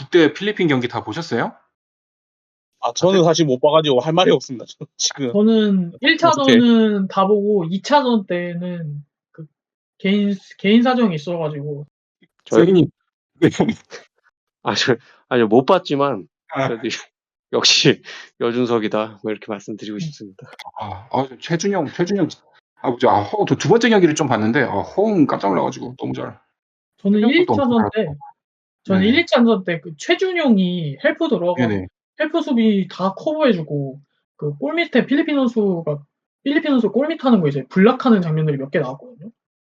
국대 필리핀 경기 다 보셨어요? 저는 사실 못 봐가지고 할 말이 없습니다. 지금. 저는 1차전은 다 보고 2차전 때는 그 개인 사정이 있어가지고. 세균이 아니요, 못 봤지만, 아. 그래도 역시 여준석이다. 뭐 이렇게 말씀드리고 싶습니다. 최준영. 저 두 번째 경기를 좀 봤는데, 허웅 깜짝 놀라가지고 너무 잘. 저는 1, 생각보다 2차전 때, 저는 1, 2차전 때 그 최준용이 헬프 들어가고, 네네. 헬프 수비 다 커버해주고, 그 골 밑에 필리핀 선수 골 밑 하는 거 이제 블락하는 장면들이 몇 개 나왔거든요.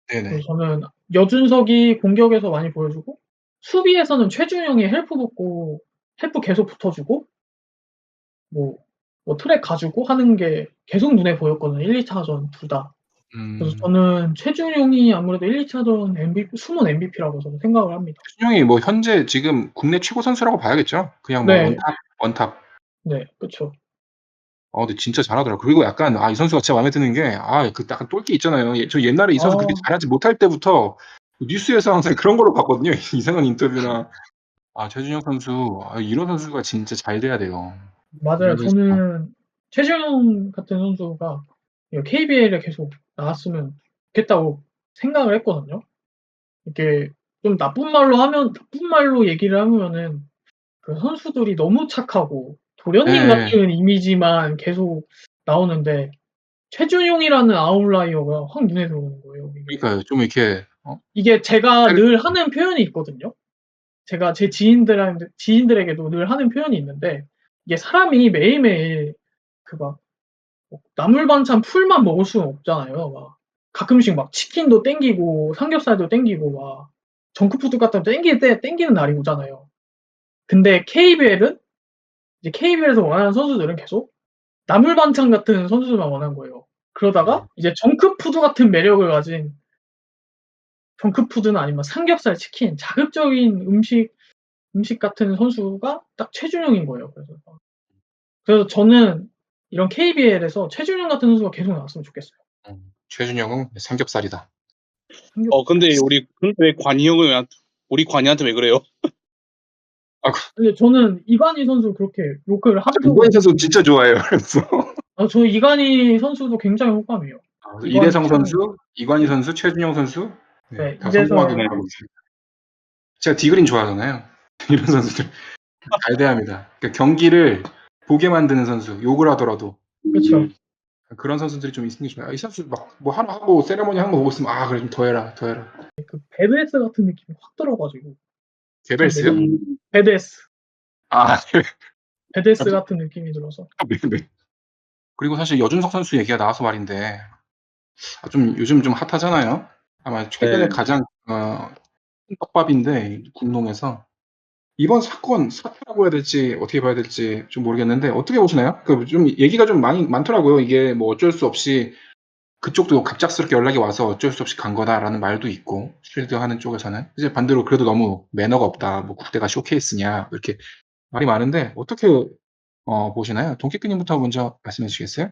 네네. 그래서 저는 여준석이 공격에서 많이 보여주고, 수비에서는 최준용이 헬프 붙고, 헬프 계속 붙어주고, 뭐 트랙 가지고 하는 게 계속 눈에 보였거든요. 1, 2차전 둘 다. 그래서 저는 최준용이 아무래도 1, 2차전 MVP, 숨은 MVP라고 저는 생각을 합니다. 최준용이 뭐 현재 지금 국내 최고 선수라고 봐야겠죠? 그냥 뭐 네. 원탑. 네, 그쵸. 근데 진짜 잘하더라고요. 그리고 약간 이 선수가 진짜 마음에 드는 게 그 약간 똘끼 있잖아요. 저 옛날에 이 선수 그렇게 잘하지 못할 때부터 뉴스에서 항상 그런 걸로 봤거든요. 이상한 인터뷰나. 최준용 선수, 이런 선수가 진짜 잘 돼야 돼요. 맞아요. 저는 최준용 같은 선수가 KBL에 계속 나왔으면 좋겠다고 생각을 했거든요. 이렇게 좀 나쁜 말로 얘기를 하면은 그 선수들이 너무 착하고 도련님 같은 이미지만 계속 나오는데 최준용이라는 아웃라이어가 확 눈에 들어오는 거예요. 그러니까요. 좀 이렇게 이게 제가 늘 하는 표현이 있거든요. 제가 제 지인들에게도 늘 하는 표현이 있는데 이게 사람이 매일매일 막 나물 반찬 풀만 먹을 수는 없잖아요. 막 가끔씩 막 치킨도 땡기고 삼겹살도 땡기고 막 정크푸드 같은 거 땡기는 날이 오잖아요. 근데 KBL은 이제 KBL에서 원하는 선수들은 계속 나물 반찬 같은 선수들만 원하는 거예요. 그러다가 이제 정크푸드 같은 매력을 가진 정크푸드는 아니면 삼겹살, 치킨, 자극적인 음식 같은 선수가 딱 최준용인 거예요. 그래서 저는 이런 KBL에서 최준용 같은 선수가 계속 나왔으면 좋겠어요. 최준용은 삼겹살이다. 근데 왜 우리 관이한테 왜 그래요? 근데 저는 이관희 선수 그렇게 욕을 한 적은 이관희 선수 진짜 좋아해요. 그래서 저 이관희 선수도 굉장히 호감이에요. 이대성 선수, 이관희 선수, 최준용 선수, 네, 다 성공하던 애라고 있습니다. 제가 디그린 좋아하잖아요. 이런 선수들 잘 돼야 합니다. 그러니까 경기를 보게 만드는 선수, 욕을 하더라도 그렇죠. 그런 선수들이 좀 있는 게 좋아요. 이 선수 뭐 하나 하고 세레머니 한 거 보고 있으면 그래 좀 더 해라. 그 베드에스 같은 느낌이 확 들어가지고. 개벨스요? 베드에스. 네. 베드에스 같은 느낌이 들어서. 네. 그리고 사실 여준석 선수 얘기가 나와서 말인데 좀 요즘 좀 핫하잖아요. 아마 최근에 가장 떡밥인데 군농에서 이번 사태라고 해야 될지 어떻게 봐야 될지 좀 모르겠는데 어떻게 보시나요? 좀 얘기가 좀 많더라고요. 이게 뭐 어쩔 수 없이 그쪽도 갑작스럽게 연락이 와서 어쩔 수 없이 간 거다라는 말도 있고 쉴드 하는 쪽에서는 이제 반대로 그래도 너무 매너가 없다. 뭐 국대가 쇼케이스냐 이렇게 말이 많은데 어떻게 보시나요? 동키크님부터 먼저 말씀해 주시겠어요?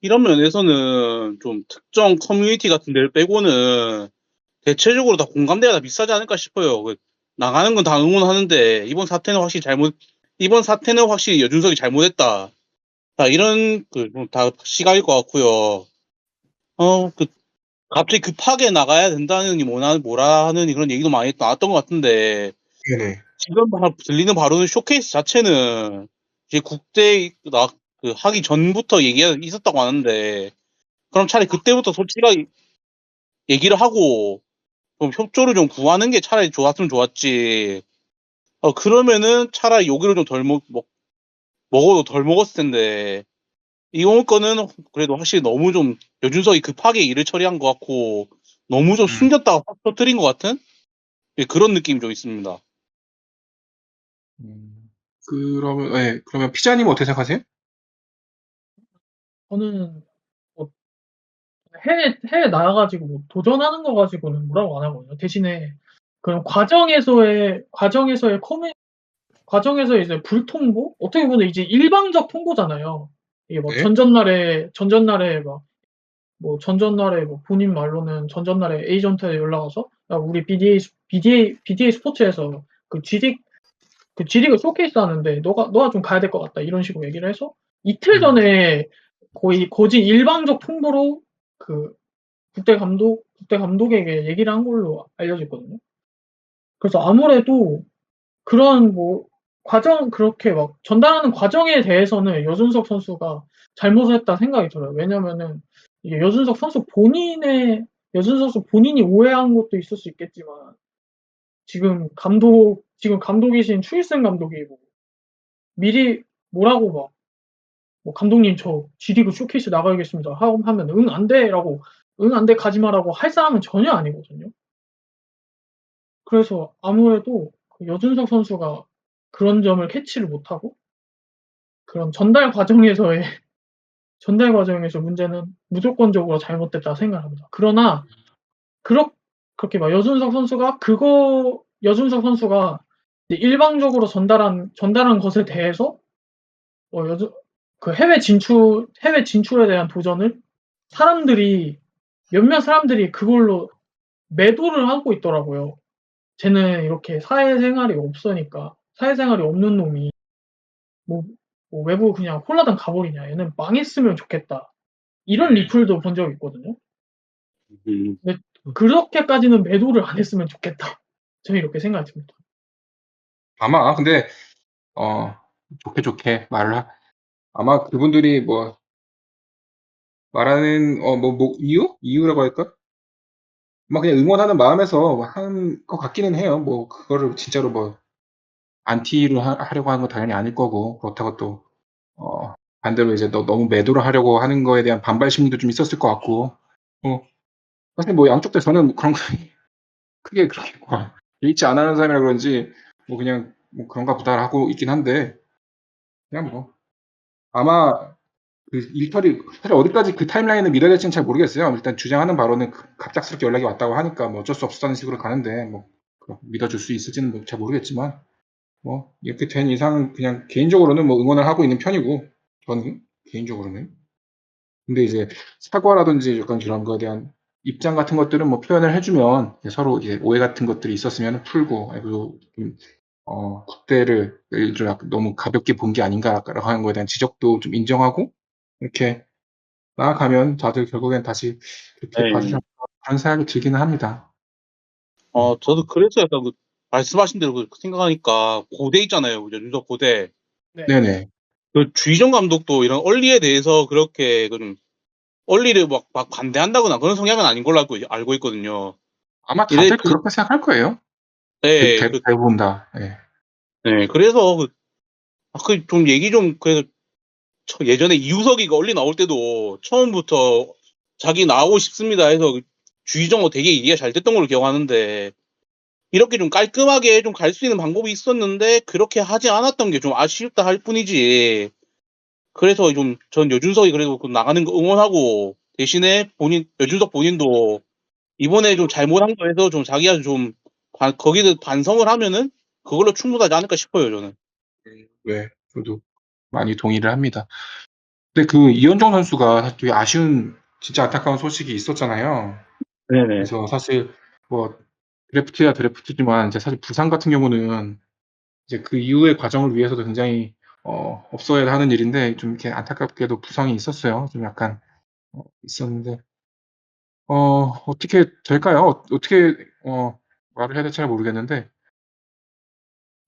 이런 면에서는 좀 특정 커뮤니티 같은 데를 빼고는 대체적으로 다 공감대가 다 비슷하지 않을까 싶어요. 나가는 건 다 응원하는데 이번 사태는 확실히 여준석이 잘못했다. 다 이런 다 시각일 것 같고요. 갑자기 급하게 나가야 된다느니 뭐라 하느니 그런 얘기도 많이 나왔던 것 같은데 네네. 지금 들리는 바로는 쇼케이스 자체는 이제 국대 하기 전부터 얘기가 있었다고 하는데 그럼 차라리 그때부터 솔직하게 얘기를 하고 좀 협조를 좀 구하는 게 차라리 좋았으면 좋았지. 그러면은 차라리 여기를 좀 덜 먹어도 덜 먹었을 텐데 이번 거는 그래도 확실히 너무 좀 여준석이 급하게 일을 처리한 것 같고 너무 좀 숨겼다가 확 터뜨린 것 같은 그런 느낌이 좀 있습니다. 그러면 피자님 어떻게 생각하세요? 저는 해외 나가가지고 뭐 도전하는 거 가지고는 뭐라고 안 하거든요. 대신에 그런 과정에서의 이제 불통보? 어떻게 보면 이제 일방적 통보잖아요. 이게 뭐 전전날에 본인 말로는 전전날에 에이전트에 연락 와서 우리 BDA 스포츠에서 그 G리그 쇼케이스 하는데 너가 좀 가야 될 것 같다 이런 식으로 얘기를 해서 이틀 전에 거의 거진 일방적 통보로 그 국대 감독에게 얘기를 한 걸로 알려져 있거든요. 그래서 아무래도 그런 뭐 그렇게 막 전달하는 과정에 대해서는 여준석 선수가 잘못을 했다 생각이 들어요. 왜냐면은 이게 여준석 선수 본인이 오해한 것도 있을 수 있겠지만 지금 감독이신 추일승 감독이 미리 뭐라고 감독님 저 G리그 쇼케이스 나가야겠습니다 하면 응 안 돼라고 응 안 돼 가지 마라고 할 사람은 전혀 아니거든요. 그래서 아무래도 여준석 선수가 그런 점을 캐치를 못하고 그런 전달 과정에서 문제는 무조건적으로 잘못됐다 생각합니다. 그러나 그렇게 여준석 선수가 일방적으로 전달한 것에 대해서 그 해외 진출에 대한 도전을 몇몇 사람들이 그걸로 매도를 하고 있더라고요. 쟤는 이렇게 사회생활이 없는 놈이 외부 그냥 홀라당 가버리냐. 얘는 망했으면 좋겠다. 이런 리플도 본 적이 있거든요. 근데 그렇게까지는 매도를 안 했으면 좋겠다. 저는 이렇게 생각이 듭니다. 아마 근데 좋게 아마 그분들이 말하는 이유라고 할까? 막 그냥 응원하는 마음에서 하는 것 같기는 해요. 그거를 진짜로 안티를 하려고 하는 건 당연히 아닐 거고, 그렇다고 또 반대로 이제 너무 매도를 하려고 하는 거에 대한 반발 심리도 좀 있었을 것 같고, 사실 양쪽 다 저는 그런 거 크게 그렇게 개의치 안 하는 사람이라 그런지 그냥 그런가 보다 하고 있긴 한데, 그냥 아마 그 일털이 사실 어디까지 그 타임라인을 믿어야 될지는 잘 모르겠어요. 일단 주장하는 바로는 갑작스럽게 연락이 왔다고 하니까 어쩔 수 없었다는 식으로 가는데 믿어줄 수 있을지는 잘 모르겠지만 이렇게 된 이상은 그냥 개인적으로는 응원을 하고 있는 편이고, 저는 개인적으로는. 근데 이제 사과라든지 약간 그런 거에 대한 입장 같은 것들은 표현을 해주면 서로 이제 오해 같은 것들이 있었으면 풀고, 그리고 좀 국대를 좀 약간 너무 가볍게 본 게 아닌가라고 하는 거에 대한 지적도 좀 인정하고 이렇게 나아가면 다들 결국엔 다시 그렇게 네. 봐주려고 그런 생각이 들기는 합니다. 저도 그래서 약간 말씀하신 대로 생각하니까 고대 있잖아요. 여준석 고대. 네네. 그 주희정 감독도 이런 얼리에 대해서 그렇게 얼리를 막 반대한다거나 그런 성향은 아닌 걸로 알고 있거든요. 아마 다들 그렇게 생각할 거예요. 네, 대부분 다. 네. 네, 그래서 좀 얘기 좀 그래서 예전에 이우석이가 얼리 나올 때도 처음부터 자기 나오고 싶습니다 해서 주희정도 되게 얘기가 잘 됐던 걸로 기억하는데 이렇게 좀 깔끔하게 좀 갈 수 있는 방법이 있었는데 그렇게 하지 않았던 게 좀 아쉽다 할 뿐이지. 그래서 전 여준석이 그래도 나가는 거 응원하고 대신에 여준석 본인도 이번에 좀 잘못한 거 해서 좀 자기가 좀 거기서 반성을 하면은 그걸로 충분하지 않을까 싶어요, 저는. 네, 저도 많이 동의를 합니다. 근데 그 이현종 선수가 되게 아쉬운, 진짜 안타까운 소식이 있었잖아요. 네네. 그래서 사실 드래프트야 드래프트지만 이제 사실 부상 같은 경우는 이제 그 이후의 과정을 위해서도 굉장히 없어야 하는 일인데 좀 이렇게 안타깝게도 부상이 있었어요. 좀 약간 있었는데 어떻게 될까요? 어떻게 말을 해야 될지 잘 모르겠는데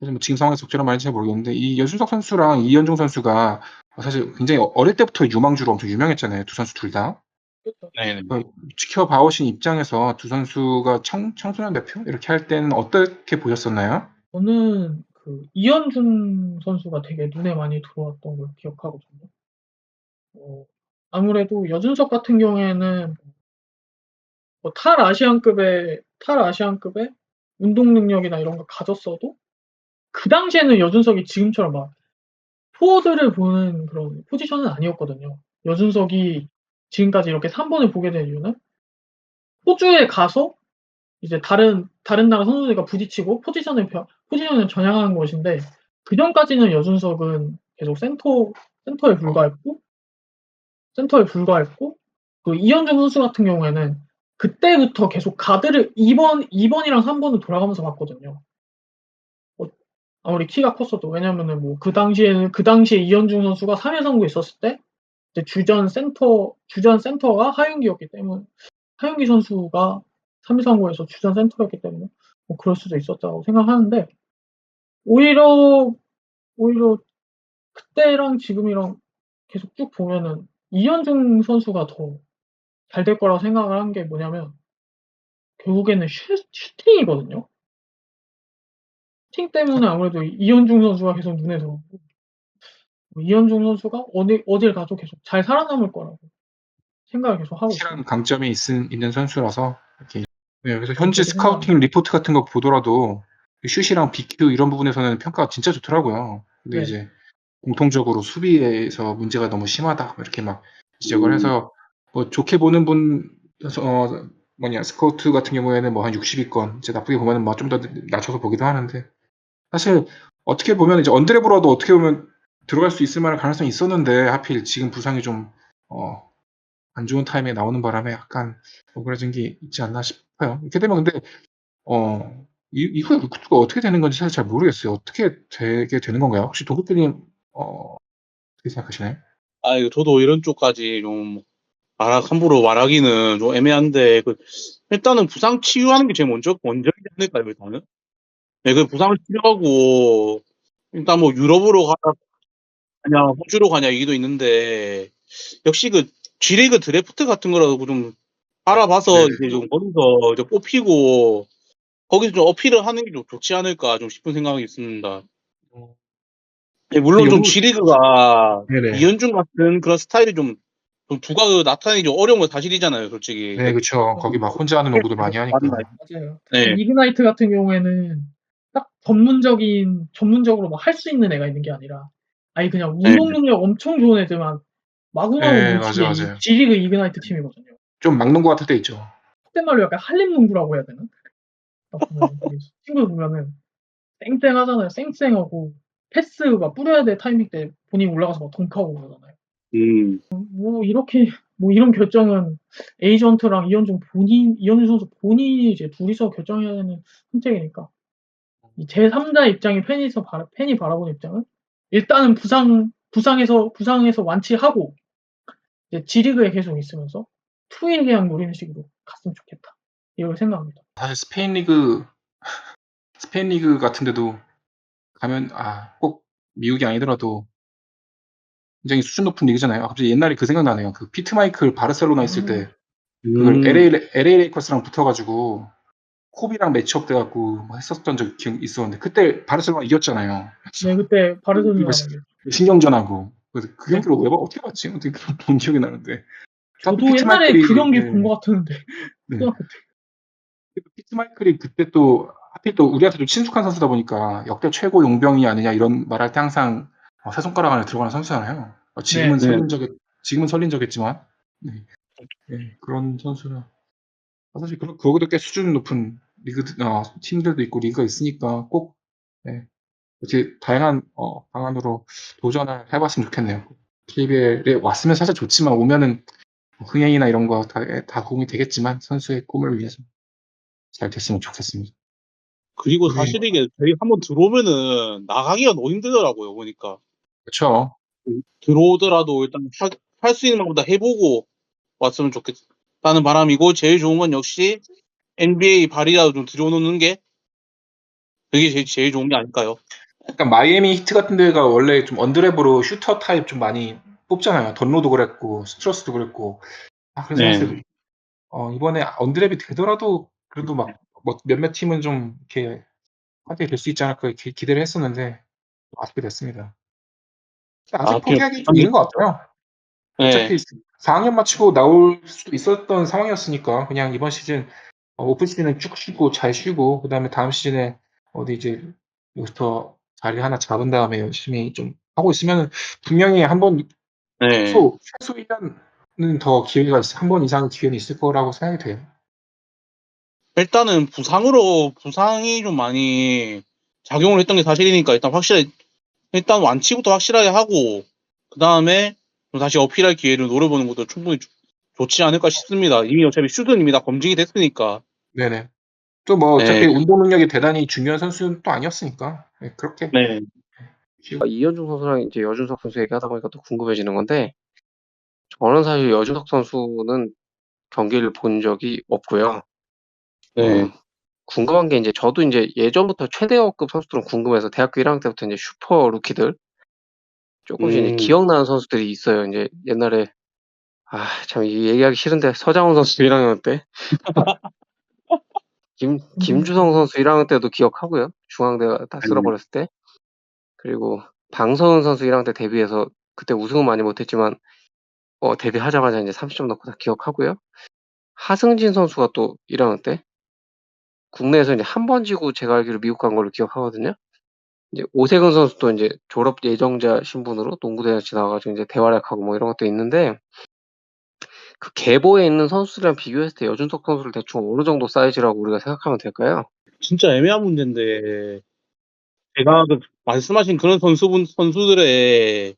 사실 지금 상황에서 적절한 말인지 잘 모르겠는데 이 여준석 선수랑 이현종 선수가 사실 굉장히 어릴 때부터 유망주로 엄청 유명했잖아요. 두 선수 둘 다. 네네. 지켜봐오신 입장에서 두 선수가 청소년 대표 이렇게 할 때는 어떻게 보셨었나요? 저는 그 이현준 선수가 되게 눈에 많이 들어왔던 걸 기억하거든요. 아무래도 여준석 같은 경우에는 탈아시안급의 운동 능력이나 이런 걸 가졌어도 그 당시에는 여준석이 지금처럼 포워드를 보는 그런 포지션은 아니었거든요. 여준석이 지금까지 이렇게 3번을 보게 된 이유는 호주에 가서 이제 다른 나라 선수들과 부딪히고 포지션을 전향하는 것인데 그 전까지는 여준석은 계속 센터에 불과했고 그 이현중 선수 같은 경우에는 그때부터 계속 가드를 2번이랑 3번을 돌아가면서 봤거든요. 아무리 키가 컸어도. 왜냐면은 뭐 그 당시에 이현중 선수가 3회 선고 있었을 때 이제 주전 센터가 하윤기였기 때문에, 하윤기 선수가 3회 선고에서 주전 센터였기 때문에 뭐 그럴 수도 있었다고 생각하는데, 오히려 그때랑 지금이랑 계속 쭉 보면은 이현중 선수가 더 잘 될 거라고 생각을 한 게 뭐냐면, 결국에는 슈팅이거든요. 슈팅 때문에 아무래도 이현중 선수가 계속 눈에 들어오고, 이현중 선수가 어딜 가도 계속 잘 살아남을 거라고 생각을 계속 하고 확실한 있습니다. 강점이 있는 선수라서 이렇게. 네, 그래서 현지 그렇게 스카우팅 리포트 같은 거 보더라도 슛이랑 BQ 이런 부분에서는 평가가 진짜 좋더라고요. 근데 네. 이제 공통적으로 수비에서 문제가 너무 심하다 이렇게 막 지적을 해서, 뭐 좋게 보는 분, 스카우트 같은 경우에는 뭐 한 60위권, 이제 나쁘게 보면은 뭐 좀 더 낮춰서 보기도 하는데, 사실 어떻게 보면 이제 언드레브라도 어떻게 보면 들어갈 수 있을 만한 가능성이 있었는데, 하필 지금 부상이 좀 안 좋은 타임에 나오는 바람에 약간 억울해진 게 있지 않나 싶어요. 이렇게 되면 근데 이후에 루크가 어떻게 되는 건지 사실 잘 모르겠어요. 어떻게 되게 되는 건가요? 혹시 도쿄님 어떻게 생각하시나요? 저도 이런 쪽까지 좀 함부로 말하기는 좀 애매한데, 일단은 부상 치유하는 게 제일 먼저이지 않을까요, 일단은? 네, 부상을 치료하고, 일단 뭐 유럽으로 가냐, 호주로 가냐 얘기도 있는데, 역시 G리그 드래프트 같은 거라도 좀 알아봐서 네. 이제 좀 거기서 이제 뽑히고, 거기서 좀 어필을 하는 게 좀 좋지 않을까 좀 싶은 생각이 있습니다. 네, 물론 좀 여부 G리그가 네네. 이현중 같은 그런 스타일이 좀 두각을 나타내기 좀 어려운 건 사실이잖아요, 솔직히. 네, 그쵸. 거기 막 혼자 하는 농구들 많이 하니까. 맞아요. 특히 네. 이그나이트 같은 경우에는 딱 전문적으로 막 할 수 있는 애가 있는 게 아니라, 아예 그냥 네. 운동 능력 엄청 좋은 애들만 마구마구 네, 뭉친 게 맞아요. G리그 이그나이트 팀이거든요. 좀 막는 것 같을 때 있죠. 그때 말로 약간 한림 농구라고 해야 되나? 딱 보면 친구들 보면은 쌩쌩하잖아요. 쌩쌩하고 패스 막 뿌려야 될 타이밍 때 본인 올라가서 막 덩크하고 그러잖아요. 음. 뭐 이런 결정은 에이전트랑 이현준 선수 본인이 이제 둘이서 결정해야 되는 선택이니까, 이 제3자 입장이 팬이 바라보는 입장은 일단은 부상에서 완치하고 이제 G리그에 계속 있으면서 투일 계약 노리는 식으로 갔으면 좋겠다, 이걸 생각합니다. 사실 스페인 리그 같은 데도 가면, 꼭 미국이 아니더라도 굉장히 수준 높은 리그잖아요. 갑자기 옛날에 그 생각나네요. 그 피트 마이클 바르셀로나 있을 때, 그걸 LA 레이커스랑 붙어가지고, 코비랑 매치업 돼갖고 뭐 했었던 적이 있었는데, 그때 바르셀로나 이겼잖아요. 네, 그때 그리고 바르셀로나가 신경전하고. 그래서 그 네. 경기를 어떻게 봤지? 어떻게 본 기억이 나는데. 하필 저도 피트 옛날에 그 경기 네, 본 것 같았는데 네. 초등학교 때. 피트 마이클이 그때 또 하필 또 우리한테 좀 친숙한 선수다 보니까 역대 최고 용병이 아니냐 이런 말할 때 항상 세 손가락 안에 들어가는 선수잖아요. 네. 지금은 설린 적했지만, 네. 네, 그런 선수라. 사실 그거보다 꽤 수준 높은 팀들도 있고 리그가 있으니까 꼭, 네, 이렇게 다양한 방안으로 도전을 해봤으면 좋겠네요. KBL에 왔으면 사실 좋지만, 오면은 흥행이나 이런 거 다 도움이 되겠지만 선수의 꿈을 위해서 잘 됐으면 좋겠습니다. 그리고 우리 사실 이게 저희 한번 들어오면은 나가기가 너무 힘들더라고요, 보니까. 그렇죠. 들어오더라도 일단 할 수 있는 것보다 해보고 왔으면 좋겠다는 바람이고, 제일 좋은 건 역시 NBA 발이라도 좀 들여놓는 게 그게 제일 좋은 게 아닐까요? 약간 마이애미 히트 같은 데가 원래 좀 언드랩으로 슈터 타입 좀 많이 뽑잖아요. 던로도 그랬고 스트러스도 그랬고. 그래서 네. 사실 이번에 언드랩이 되더라도 그래도 막 뭐 몇몇 팀은 좀 이렇게 화제가 될 수 있지 않을까 이렇게 기대를 했었는데 아쉽게 됐습니다. 아직 그냥, 포기하기 좀 이른 것 같아요. 네. 어차피 4학년 마치고 나올 수도 있었던 상황이었으니까 그냥 이번 시즌 오픈 시즌은 쭉 쉬고 잘 쉬고, 그다음에 다음 시즌에 어디 이제 로스터 자리 하나 잡은 다음에 열심히 좀 하고 있으면 분명히 한번 네. 최소 1년은 더 기회가 한 번 이상의 기회는 있을 거라고 생각이 돼요. 일단은 부상이 좀 많이 작용을 했던 게 사실이니까 일단 완치부터 확실하게 하고, 그 다음에 다시 어필할 기회를 노려보는 것도 충분히 좋지 않을까 싶습니다. 이미 어차피 슛은 이미 다 검증이 됐으니까. 네네. 또 뭐 어차피 네. 운동 능력이 대단히 중요한 선수는 또 아니었으니까. 네, 그렇게. 네. 이현중 선수랑 이제 여준석 선수 얘기하다 보니까 또 궁금해지는 건데, 저는 사실 여준석 선수는 경기를 본 적이 없고요. 네. 궁금한 게 이제 저도 이제 예전부터 최대어급 선수들은 궁금해서 대학교 1학년 때부터 이제 슈퍼 루키들 조금씩 이제 기억나는 선수들이 있어요. 이제 옛날에 참 얘기하기 싫은데 서장훈 선수 1학년 때, 김주성 선수 1학년 때도 기억하고요. 중앙대가 다 쓸어버렸을 때. 그리고 방서훈 선수 1학년 때 데뷔해서 그때 우승은 많이 못했지만 데뷔하자마자 이제 30점 넣고 다 기억하고요. 하승진 선수가 또 1학년 때 국내에서 이제 한 번 지고 제가 알기로 미국 간 걸로 기억하거든요. 이제 오세근 선수도 이제 졸업 예정자 신분으로 농구대에 지나가지고 이제 대활약하고 뭐 이런 것도 있는데, 그 계보에 있는 선수들이랑 비교했을 때 여준석 선수를 대충 어느 정도 사이즈라고 우리가 생각하면 될까요? 진짜 애매한 문제인데, 제가 말씀하신 그런 선수들의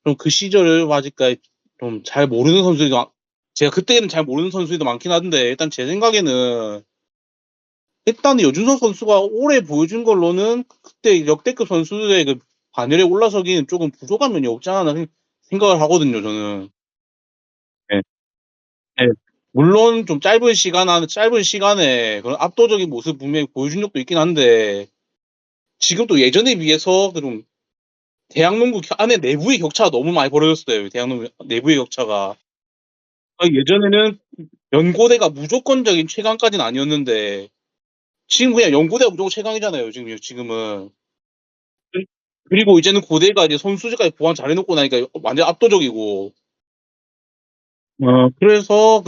좀 그 시절을 아직까지 좀 잘 모르는 선수들도, 제가 그때는 잘 모르는 선수들도 많긴 한데, 일단 제 생각에는, 일단 여준석 선수가 올해 보여준 걸로는 그때 역대급 선수들의 그 반열에 올라서기는 조금 부족한 면이 없지 않나 생각을 하거든요, 저는. 네. 네. 물론 좀 짧은 시간에 그런 압도적인 모습 분명히 보여준 적도 있긴 한데, 지금 또 예전에 비해서 좀 대학농구 안에 내부의 격차가 너무 많이 벌어졌어요. 대학농구 내부의 격차가. 예전에는 연고대가 무조건적인 최강까지는 아니었는데, 지금 그냥 연고대가 무조건 최강이잖아요. 지금은. 그리고 이제는 고대가 이제 선수들까지 보완 잘해놓고 나니까 완전 압도적이고. 그래서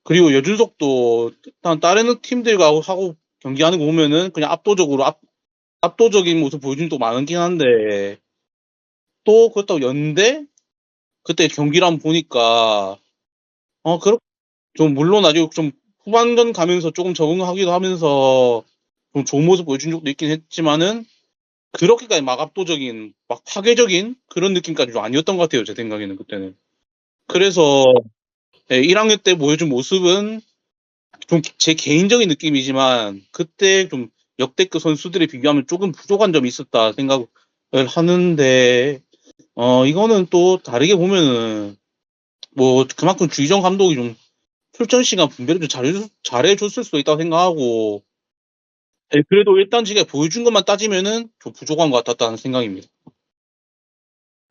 그리고 여준석도 일단 다른 팀들과 하고 경기하는 거 보면은 그냥 압도적인 모습 보여주는 또 많긴 한데, 또 그렇다고 연대 그때 경기를 한번 보니까 좀 물론 아직 좀 후반전 가면서 조금 적응하기도 하면서 좀 좋은 모습 보여준 적도 있긴 했지만은, 그렇게까지 막 압도적인 막 파괴적인 그런 느낌까지 좀 아니었던 것 같아요. 제 생각에는 그때는. 그래서 1학년 때 보여준 모습은 좀 제 개인적인 느낌이지만 그때 좀 역대급 선수들에 비교하면 조금 부족한 점이 있었다 생각을 하는데, 이거는 또 다르게 보면은 뭐 그만큼 주희정 감독이 좀 출전 시간 분배를 좀 잘해줬을 수도 있다고 생각하고, 그래도 일단 지금 보여준 것만 따지면은 좀 부족한 것 같았다는 생각입니다.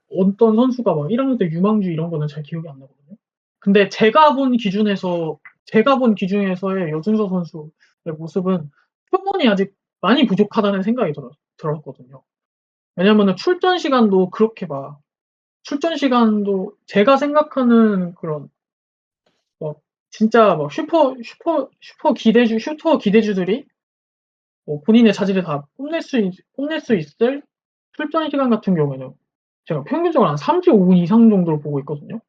어떤 선수가 막 1학년 때 유망주 이런 거는 잘 기억이 안 나거든요. 근데 제가 본 기준에서의 여준석 선수의 모습은 표본이 아직 많이 부족하다는 생각이 들었거든요. 왜냐면은 출전 시간도 제가 생각하는 그런 진짜 슈퍼 기대주들이 본인의 자질을 다 뽐낼 수 있을 출전 시간 같은 경우에는 제가 평균적으로 한 35분 이상 정도를 보고 있거든요.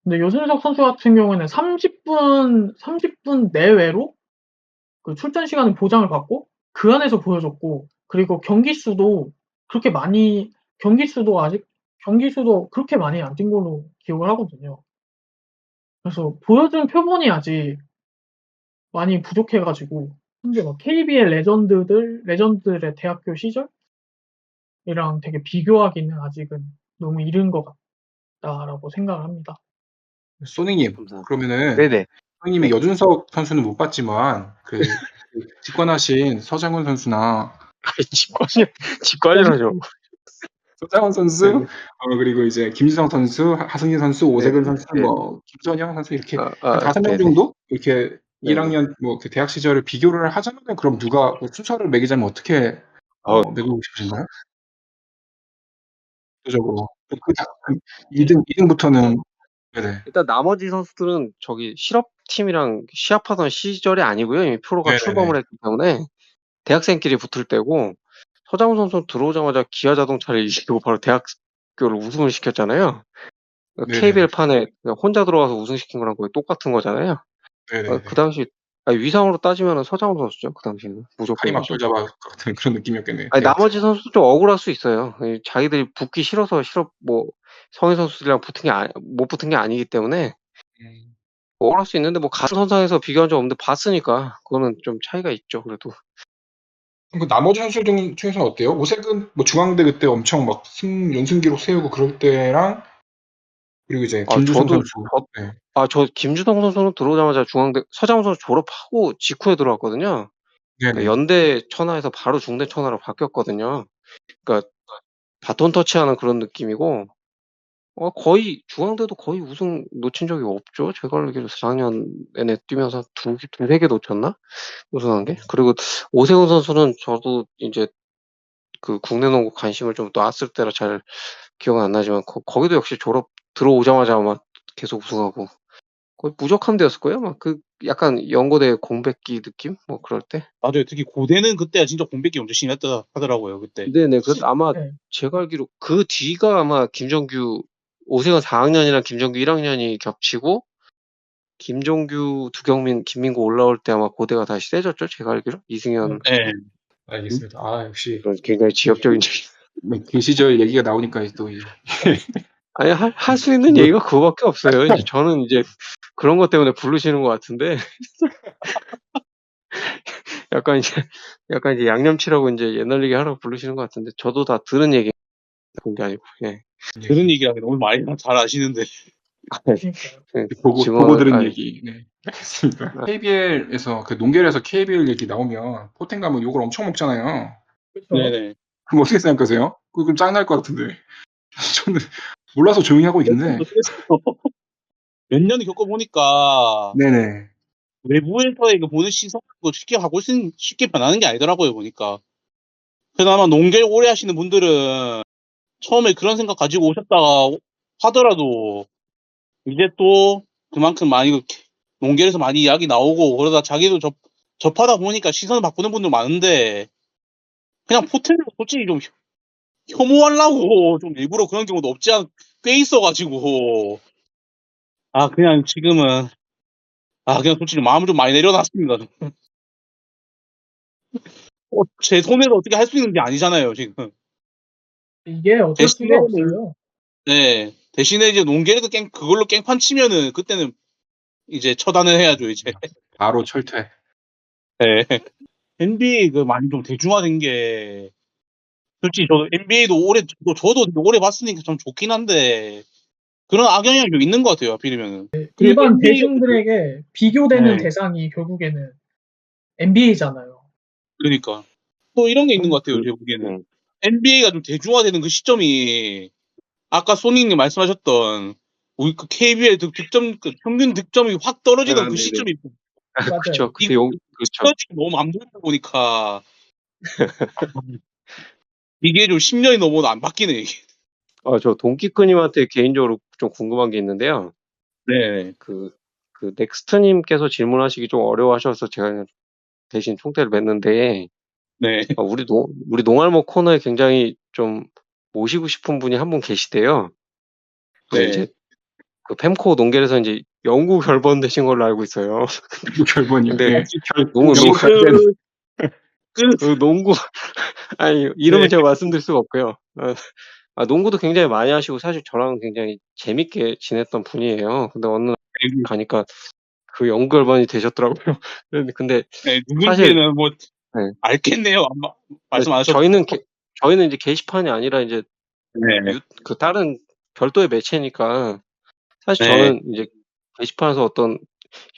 근데 여준석 선수 같은 경우에는 30분 내외로 그 출전 시간을 보장을 받고 그 안에서 보여줬고, 그리고 경기수도 그렇게 많이 안 뛴 걸로 기억을 하거든요. 그래서 보여준 표본이 아직 많이 부족해가지고 현재 KBL 레전드들의 대학교 시절이랑 되게 비교하기는 아직은 너무 이른 것 같다라고 생각을 합니다. 소니님, 감사합니다. 그러면은 네네. 소니님이 여준석 선수는 못 봤지만 직관하신 서장훈 선수나 직관이라죠. 서장훈 선수, 그리고 이제 김지성 선수, 하승진 선수, 오세근 선수, 네. 김선영 선수 이렇게 한 아, 5명 네네. 정도 이렇게 네네. 1학년 그 대학 시절을 비교를 하자면 그럼 누가 순서를 매기자면 어떻게 매기고 싶으신가요? 구체적으로 그 2등부터는 네네. 일단 나머지 선수들은 저기 실업팀이랑 시합하던 시절이 아니고요. 이미 프로가 네네네. 출범을 했기 때문에 대학생끼리 붙을 때고, 서장훈 선수 들어오자마자 기아 자동차를 이기고 바로 대학교를 우승을 시켰잖아요. 네네네. KBL 판에 그냥 혼자 들어가서 우승시킨 거랑 거의 똑같은 거잖아요. 네네네. 그 당시 아니, 위상으로 따지면 서장훈 선수죠. 그 당시에는 다리 무조건. 막돌 잡아 같은 그런 느낌이었겠네요. 아니, 제가 나머지 선수도 좀 억울할 수 있어요. 자기들이 붙기 싫어서 뭐 성인 선수들이랑 못 붙은 게 아니기 때문에 음. 억울할 수 있는데 뭐 같은 선상에서 비교한 적 없는데 봤으니까 그거는 좀 차이가 있죠. 그래도. 그 나머지 선수들 중에서는 어때요? 오색은 뭐 중앙대 그때 엄청 막 연승 기록 세우고 그럴 때랑 그리고 이제 김주성 저도 선수. 네. 저 김주성 선수는 들어오자마자 중앙대 서장훈 선수 졸업하고 직후에 들어왔거든요. 그러니까 네네. 연대 천하에서 바로 중대 천하로 바뀌었거든요. 그러니까 바톤 터치하는 그런 느낌이고 거의 중앙대도 거의 우승 놓친 적이 없죠. 제가 알기로 4학년 내내 뛰면서 두세 개 놓쳤나? 우승한 게. 그리고 오세훈 선수는 저도 이제 그 국내 농구 관심을 좀 놨을 때라 잘 기억은 안 나지만 거기도 역시 들어오자마자 아마 계속 우승하고 거의 무적함 되었을 거예요. 막 그 약간 연고대 공백기 느낌? 뭐 그럴 때. 맞아요. 특히 고대는 그때가 진짜 공백기 엄청 심했다 하더라고요. 그때. 네네. 그 아마 네. 제가 알기로 그 뒤가 아마 오세훈 4학년이랑 김정규 1학년이 겹치고 김종규, 두경민, 김민구 올라올 때 아마 고대가 다시 세졌죠. 제가 알기로 이승현. 네. 알겠습니다. 역시 그런 굉장히 지역적인 그 시절 얘기가 나오니까 또 이제 아니 할 수 있는 뭐 얘기가 그거밖에 없어요. 이제 저는 이제 그런 것 때문에 부르시는 것 같은데 약간 이제 양념치라고 이제 옛날 얘기 하라고 부르시는 것 같은데 저도 다 들은 얘기 본 게 아니고 예. 그런 얘기라면 너무 많이 잘 아시는데. 그러니까요. 보고 들은 얘기. 네. 알겠습니다. KBL에서 그 농계에서 KBL 얘기 나오면 포텐 가면 욕을 엄청 먹잖아요. 그렇죠. 네네. 그럼 어떻게 생각하세요? 그럼 짱날 것 같은데. 저는 몰라서 조용히 하고 있는데. 몇 년 겪어보니까 네네. 외부에서의 그 보는 시선도 쉽게 변하는 게 아니더라고요, 보니까. 그래서 아마 농계를 오래 하시는 분들은 처음에 그런 생각 가지고 오셨다가 하더라도 이제 또 그만큼 많이 농계에서 많이 이야기 나오고 그러다 자기도 접하다 보니까 시선을 바꾸는 분들 많은데 그냥 포텐을 솔직히 좀 혐오하려고 좀 일부러 그런 경우도 없지 않 꽤 있어가지고 그냥 지금은 그냥 솔직히 마음을 좀 많이 내려놨습니다. 제 손에서 어떻게 할 수 있는 게 아니잖아요, 지금. 이게 어쩔 수가 없어요. 네. 대신에 이제 농계에도 그걸로 깽판 치면은 그때는 이제 처단을 해야죠, 이제. 바로 철퇴. 네. NBA 많이 좀 대중화된 게 솔직히 저도 NBA도 저도 오래 봤으니까 좀 좋긴 한데 그런 악영향이 좀 있는 것 같아요, 하필이면은. 일반 대중들에게 비교되는 네. 대상이 결국에는 NBA잖아요. 그러니까. 또 이런 게 있는 것 같아요, 제 보기에는. NBA가 좀 대중화되는 그 시점이 아까 소니님 말씀하셨던 우리 그 KBL 평균 득점이 확 떨어지던 그 네네. 시점이 맞아요. 그렇죠. 그때 그렇죠. 그렇죠. 너무 안 보다 보니까 이게 좀 10년이 넘어도 안 바뀌네, 이게. 저 동기크님한테 개인적으로 좀 궁금한 게 있는데요. 네. 그 넥스트님께서 질문하시기 좀 어려워하셔서 제가 그냥 대신 총대를 맸는데, 네. 우리 농알목 코너에 굉장히 좀 모시고 싶은 분이 한 분 계시대요. 네. 이제 그 펜코 농계에서 이제 연구 결번 되신 걸로 알고 있어요. 결번이요. 근데 네. 농구 그 농구 아니 이름은 네. 제가 말씀드릴 수가 없고요. 농구도 굉장히 많이 하시고 사실 저랑 굉장히 재밌게 지냈던 분이에요. 근데 어느 날 가니까 그 연구 결번이 되셨더라고요. 근데 네, 사실 누군지는 뭐 네. 알겠네요. 말씀 안 하셔도. 저희는 이제 게시판이 아니라 이제 네. 그 다른 별도의 매체니까 사실 네. 저는 이제 게시판에서 어떤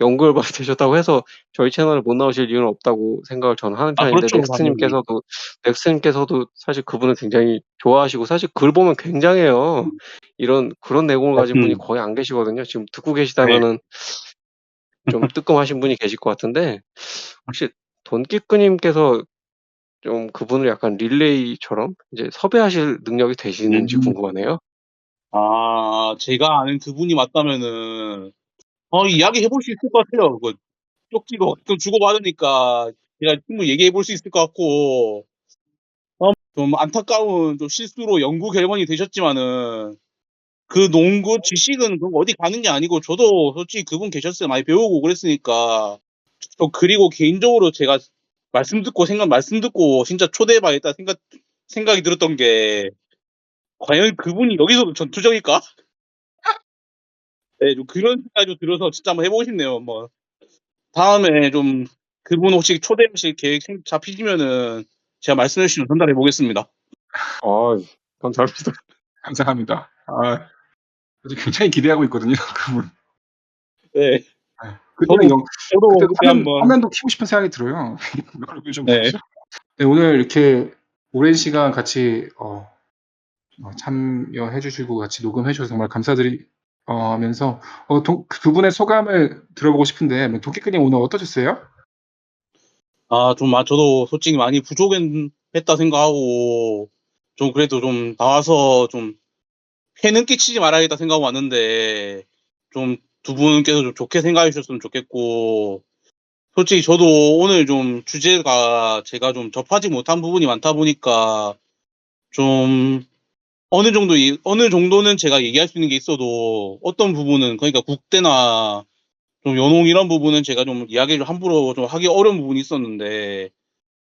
연구 결번이 되셨다고 해서 저희 채널에 못 나오실 이유는 없다고 생각을 저는 하는 편인데 그렇죠, 넥스트님께서도 사실 그분을 굉장히 좋아하시고 사실 글 보면 굉장해요. 그런 내공을 가진 분이 거의 안 계시거든요. 지금 듣고 계시다면은 좀 뜨끔하신 분이 계실 것 같은데 혹시 돈키크님께서 좀 그분을 약간 릴레이처럼 이제 섭외하실 능력이 되시는지 궁금하네요. 제가 아는 그분이 맞다면은 이야기 해볼 수 있을 것 같아요. 쪽지도 가끔 주고받으니까 제가 충분히 얘기해 볼 수 있을 것 같고 좀 안타까운 좀 실수로 연구 결번이 되셨지만은 그 농구 지식은 어디 가는 게 아니고 저도 솔직히 그분 계셨어요. 많이 배우고 그랬으니까 그리고 개인적으로 제가 말씀 듣고 진짜 초대해봐야겠다 생각이 들었던 게, 과연 그분이 여기서도 전투적일까? 네, 좀 그런 생각이 좀 들어서 진짜 한번 해보고 싶네요. 뭐, 다음에 좀 그분 혹시 초대하실 계획 잡히시면은 제가 말씀해 주시면 전달해 보겠습니다. 감사합니다. 감사합니다. 굉장히 기대하고 있거든요. 그분. 네. 그분은 저도 그때 그때 한번, 화면도 키고 싶은 생각이 들어요. 얼굴 좀 네. 보죠. 네, 오늘 이렇게 오랜 시간 같이 참여해 주시고 같이 녹음해 주셔서 정말 감사드리면서 두 분의 소감을 들어보고 싶은데, 도끼님 오늘 어떠셨어요? 저도 솔직히 많이 부족했다 생각하고, 좀 그래도 좀 나와서 좀 폐는 끼치지 말아야겠다 생각하고 왔는데, 좀 두 분께서 좀 좋게 생각해 주셨으면 좋겠고, 솔직히 저도 오늘 좀 주제가 제가 좀 접하지 못한 부분이 많다 보니까, 좀 어느 정도는 제가 얘기할 수 있는 게 있어도, 어떤 부분은, 그러니까 국대나 좀 연홍 이런 부분은 제가 좀 이야기를 함부로 좀 하기 어려운 부분이 있었는데,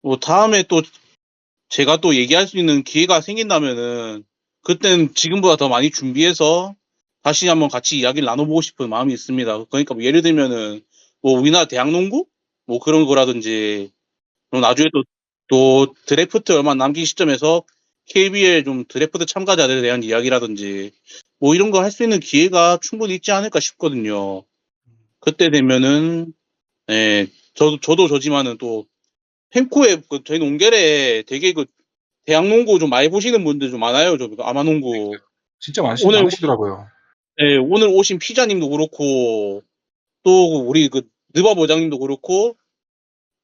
뭐 다음에 또 제가 또 얘기할 수 있는 기회가 생긴다면은, 그때는 지금보다 더 많이 준비해서 다시 한번 같이 이야기를 나눠보고 싶은 마음이 있습니다. 그러니까 뭐 예를 들면은, 뭐 우리나라 대학농구? 뭐 그런 거라든지, 또 나중에 또 드래프트 얼마 남긴 시점에서 KBL 좀 드래프트 참가자들에 대한 이야기라든지, 뭐 이런 거 할 수 있는 기회가 충분히 있지 않을까 싶거든요. 그때 되면은, 예, 저도 저지만은 또, 펜코에, 저희 농결에 되게 대학농구 좀 많이 보시는 분들 좀 많아요. 아마농구. 진짜 오늘, 많으시더라고요. 예, 오늘 오신 피자님도 그렇고, 또 우리 느바 보장님도 그렇고,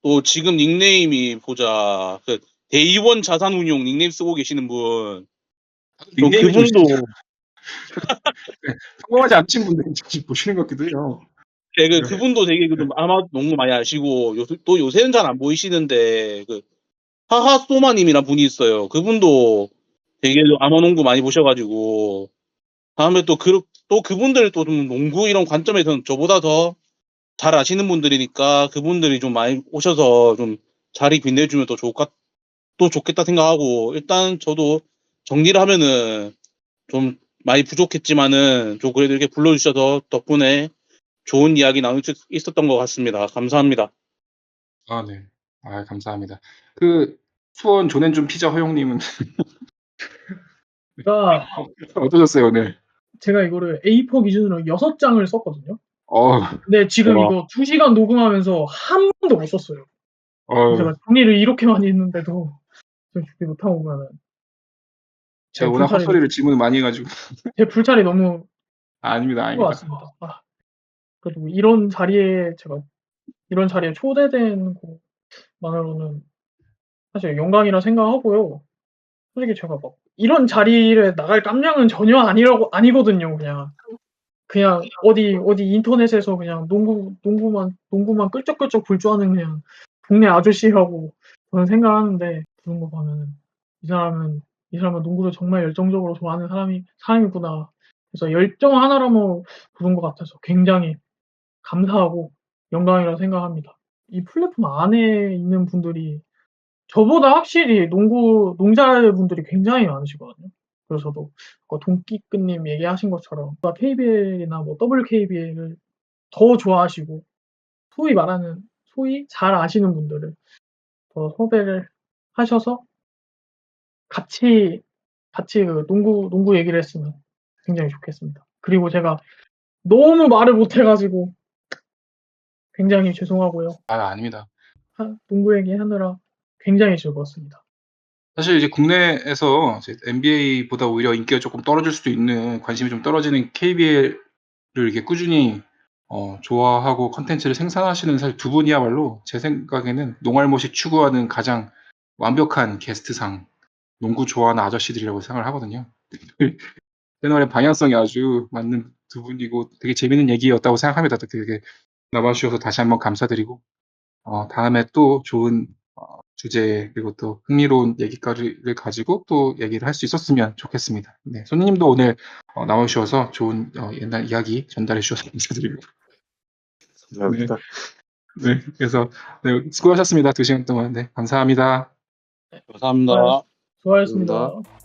또 지금 닉네임이 보자. 대의원 자산운용 닉네임 쓰고 계시는 분. 또 닉네임이 좀 그분도, 성공하지 않으신 분들이 지금 보시는 것 같기도 해요. 그분도 되게 아마 농구 많이 아시고, 또 요새는 잘 안 보이시는데, 하하소마님이란 분이 있어요. 그분도 되게 아마농구 많이 보셔가지고, 다음에 또 그분들 또 좀 농구 이런 관점에서는 저보다 더 잘 아시는 분들이니까 그분들이 좀 많이 오셔서 좀 자리 빛내주면 또 좋겠다 생각하고, 일단 저도 정리를 하면은 좀 많이 부족했지만은 좀 그래도 이렇게 불러주셔서 덕분에 좋은 이야기 나눌 수 있었던 것 같습니다. 감사합니다. 네. 감사합니다. 수원 조넨좀 피자 허용님은 그러니까 어떠셨어요, 오늘? 제가 이거를 A4 기준으로 6장을 썼거든요. 어, 근데 지금 와. 이거 2시간 녹음하면서 한 번도 못 썼어요. 제가 정리를 이렇게 많이 했는데도 좀 준비 못하고 가는. 제가 워낙 헛소리를 질문을 많이 해가지고. 제 불찰이 너무 아닙니다, 큰 것 같습니다. 그래도 이런 자리에 초대된 것만으로는 사실 영광이라 생각하고요. 솔직히 제가 막 이런 자리에 나갈 깜냥은 전혀 아니거든요. 그냥 어디 인터넷에서 그냥 농구만 끌적끌적 볼 줄 아는 그냥 동네 아저씨라고 저는 생각하는데, 그런 거 보면은 이 사람은 농구를 정말 열정적으로 좋아하는 사람이구나. 그래서 열정 하나라도 부른 것 같아서 굉장히 감사하고 영광이라고 생각합니다. 이 플랫폼 안에 있는 분들이 저보다 확실히 농자분들이 굉장히 많으시거든요. 그래서 저도 동기끈님 얘기하신 것처럼 KBL이나 뭐 WKBL을 더 좋아하시고 소위 잘 아시는 분들을 더 섭외를 하셔서 같이 농구 얘기를 했으면 굉장히 좋겠습니다. 그리고 제가 너무 말을 못해가지고 굉장히 죄송하고요. 아닙니다. 농구 얘기하느라 굉장히 즐거웠습니다. 사실 이제 국내에서 NBA보다 오히려 인기가 조금 떨어질 수도 있는, 관심이 좀 떨어지는 KBL을 이렇게 꾸준히 좋아하고 컨텐츠를 생산하시는 사실 두 분이야말로 제 생각에는 농알못이 추구하는 가장 완벽한 게스트상, 농구 좋아하는 아저씨들이라고 생각을 하거든요. 채널의 방향성이 아주 맞는 두 분이고 되게 재밌는 얘기였다고 생각합니다. 되게 나와주셔서 다시 한번 감사드리고, 다음에 또 좋은 주제 그리고 또 흥미로운 얘기거리를 가지고 또 얘기를 할 수 있었으면 좋겠습니다. 네, 손님도 오늘 나오셔서 좋은 옛날 이야기 전달해 주셔서 감사드립니다. 감사합니다. 네, 그래서 네, 수고하셨습니다. 2시간 동안. 네, 감사합니다. 감사합니다. 수고하셨습니다.